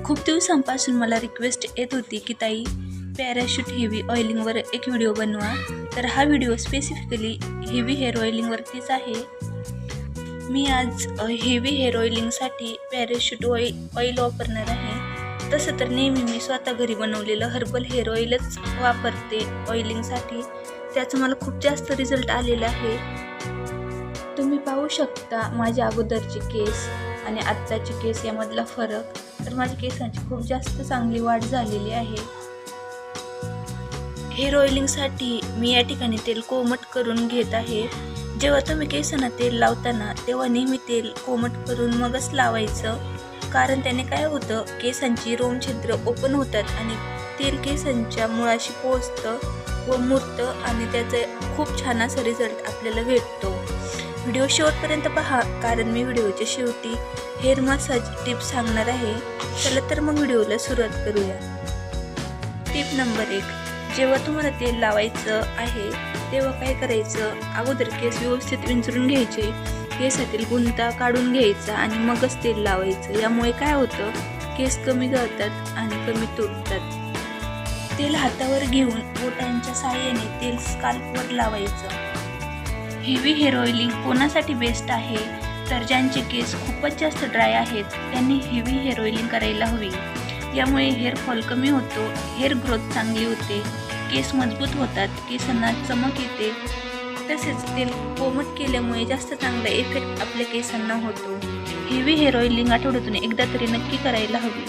खूप दिवसांपासून मला रिक्वेस्ट येत होती की ताई पॅराशूट हेवी ऑइलिंगवर एक व्हिडिओ बनवा. तर हा व्हिडिओ स्पेसिफिकली हेवी हेअर ऑइलिंगवरतीच आहे. मी आज हेवी हेअर ऑइलिंगसाठी पॅराशूट ऑइल वापरणार आहे. तसं तर नेहमी मी स्वतः घरी बनवलेलं हर्बल हेअर ऑइलच वापरते ऑइलिंगसाठी. त्याचा मला खूप जास्त रिझल्ट आलेला आहे. तुम्ही पाहू शकता माझ्या अगोदरचे केस आणि आत्ताचे केस यामधला फरक. तर माझ्या केसांची खूप जास्त चांगली वाढ झालेली आहे. हेअर ऑइलिंगसाठी मी या ठिकाणी तेल कोमट करून घेत आहे. जेव्हा तुम्ही केसांना तेल लावताना तेव्हा नेहमी तेल कोमट करून मगच लावायचं, कारण त्याने काय होतं, केसांची रोमछिद्र ओपन होतात आणि तेल केसांच्या मुळाशी पोहोचतं व मुरतं आणि त्याचा खूप छान असा रिझल्ट आपल्याला भेटतो. व्हिडिओ शेवटपर्यंत पहा, कारण मी व्हिडिओच्या शेवटी हेअर मसाज टिप्स सांगणार आहे. चला तर मग व्हिडिओला सुरुवात करूया. टिप नंबर 1, जेव्हा तुम्हाला तेल लावायचं आहे तेव्हा काय करायचं, अगोदर केस व्यवस्थित विंचरून घ्यायचे, केसातील गुंता काढून घ्यायचा आणि मगच तेल लावायचं. यामुळे काय होतं, केस कमी गळतात आणि कमी तुटतात. तेल हातावर घेऊन बोटांच्या साहाय्याने तेल स्काल्पवर लावायचं. हेवी हेअर ऑइलिंग कोणासाठी बेस्ट आहे, तर ज्यांचे केस खूपच जास्त ड्राय आहेत त्यांनी हेवी हेअर ऑइलिंग करायला हवी. यामुळे हेअर फॉल कमी होतो, हेअर ग्रोथ चांगली होते, केस मजबूत होतात, केसांना चमक येते. तसेच तेल कोमट केल्यामुळे जास्त चांगला इफेक्ट आपल्या केसांना होतो. हेवी हेअर ऑइलिंग आठवड्यातून एकदा तरी नक्की करायला हवी.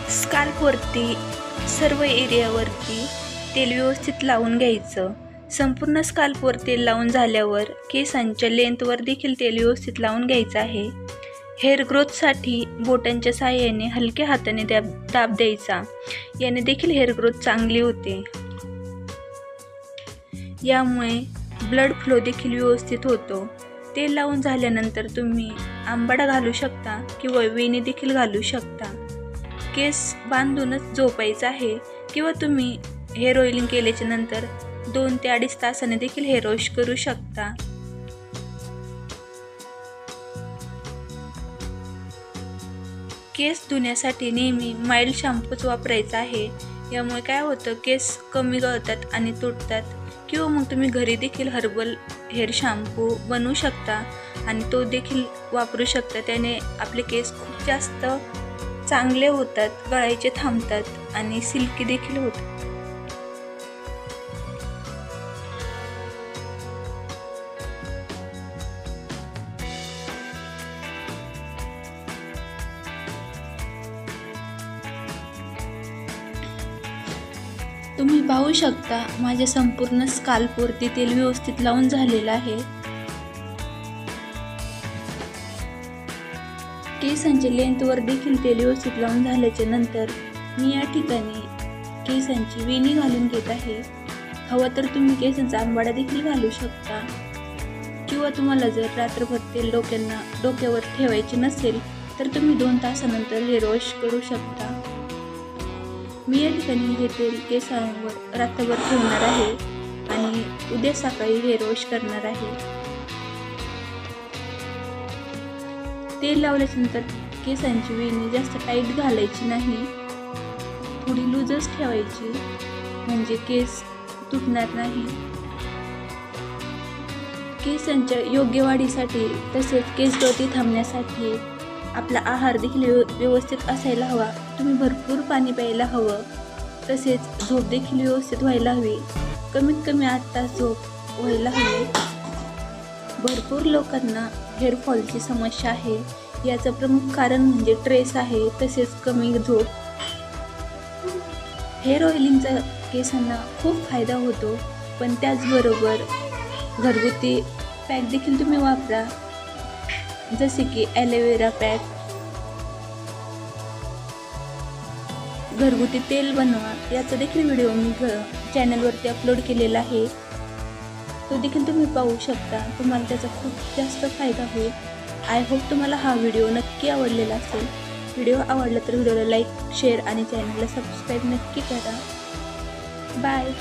स्काल्पवरती सर्व एरियावरती तेल व्यवस्थित लावून घ्यायचं. संपूर्ण स्काल्पवर तेल लावून झाल्यावर केसांच्या लेंथवर देखील तेल व्यवस्थित लावून घ्यायचं आहे. हेअर ग्रोथसाठी बोटांच्या साहाय्याने हलक्या हाताने दाब द्यायचा. याने देखील हेअर ग्रोथ चांगली होते. यामुळे ब्लड फ्लो देखील व्यवस्थित होतो. तेल लावून झाल्यानंतर तुम्ही आंबाडा घालू शकता किंवा वेणी देखील घालू शकता. केस बांधूनच झोपायचं आहे किंवा तुम्ही हेअर ऑइलिंग केल्याच्या नंतर 2 ते 2.5 तासाने देखील हेअर वॉश करू शकता. केस धुण्यासाठी नेहमी माइल्ड शॅम्पूच वापरायचा आहे. यामुळे काय होतं, केस कमी गळतात आणि तुटतात. किंवा मग तुम्ही घरी देखील हर्बल हेअर शॅम्पू बनवू शकता आणि तो देखील वापरू शकता. त्याने आपले केस खूप जास्त चांगले होतात, गळायचे थांबतात आणि सिल्की देखील होतात. तुम्ही पाहू शकता माझ्या संपूर्ण स्काल्पवरती तेल व्यवस्थित लावून झालेलं आहे. केसांच्या लेंथवर देखील तेल व्यवस्थित लावून झाल्याच्या नंतर मी या ठिकाणी केसांची वेणी घालून घेत आहे. हवं तर तुम्ही केसांचा आंबाडा देखील घालू शकता किंवा तुम्हाला जर रात्रभर तेल डोक्यावर ठेवायचे नसेल तर तुम्ही 2 तासानंतर हेअर वॉश करू शकता. मी या ठिकाणी हे तेल केसांवर रात्रभर ठेवणार आहे आणि उद्या सकाळी हेअर वॉश करणार आहे। तेल लावल्यानंतर केसांची वेणी जास्त टाईट घालायची नाही, थोडी लूजच ठेवायची म्हणजे केस तुटणार नाही। केसांच्या योग्य वाढीसाठी तसेच केस गळती थांबण्यासाठी आपला आहार देखील व्यवस्थित असायला हवा। तुम्ही भरपूर पाणी प्यायला हवं, तसेच झोप देखील व्यवस्थित व्हायला हवी, कमीत कमी 8 तास झोप व्हायला हवी। भरपूर लोकांना हेअरफॉलची समस्या आहे, याचं प्रमुख कारण म्हणजे स्ट्रेस आहे, तसेच कमी झोप। हेअर ऑइलिंगचा केसांना खूप फायदा होतो, पण त्याचबरोबर घरगुती पॅक देखील तुम्ही वापरा, जसे की ॲलोवेरा पॅक, घरगुती तेल बनवा, याचा देखील व्हिडिओ मी चॅनलवरती अपलोड केलेला आहे, तो देखील तुम्ही पाहू शकता। तुम्हाला त्याचा खूप जास्त फायदा होईल। आय होप तुम्हाला हा व्हिडिओ नक्की आवडलेला असेल। व्हिडिओ आवडला तर व्हिडिओला लाईक, शेअर आणि चॅनलला सबस्क्राईब नक्की करा। बाय।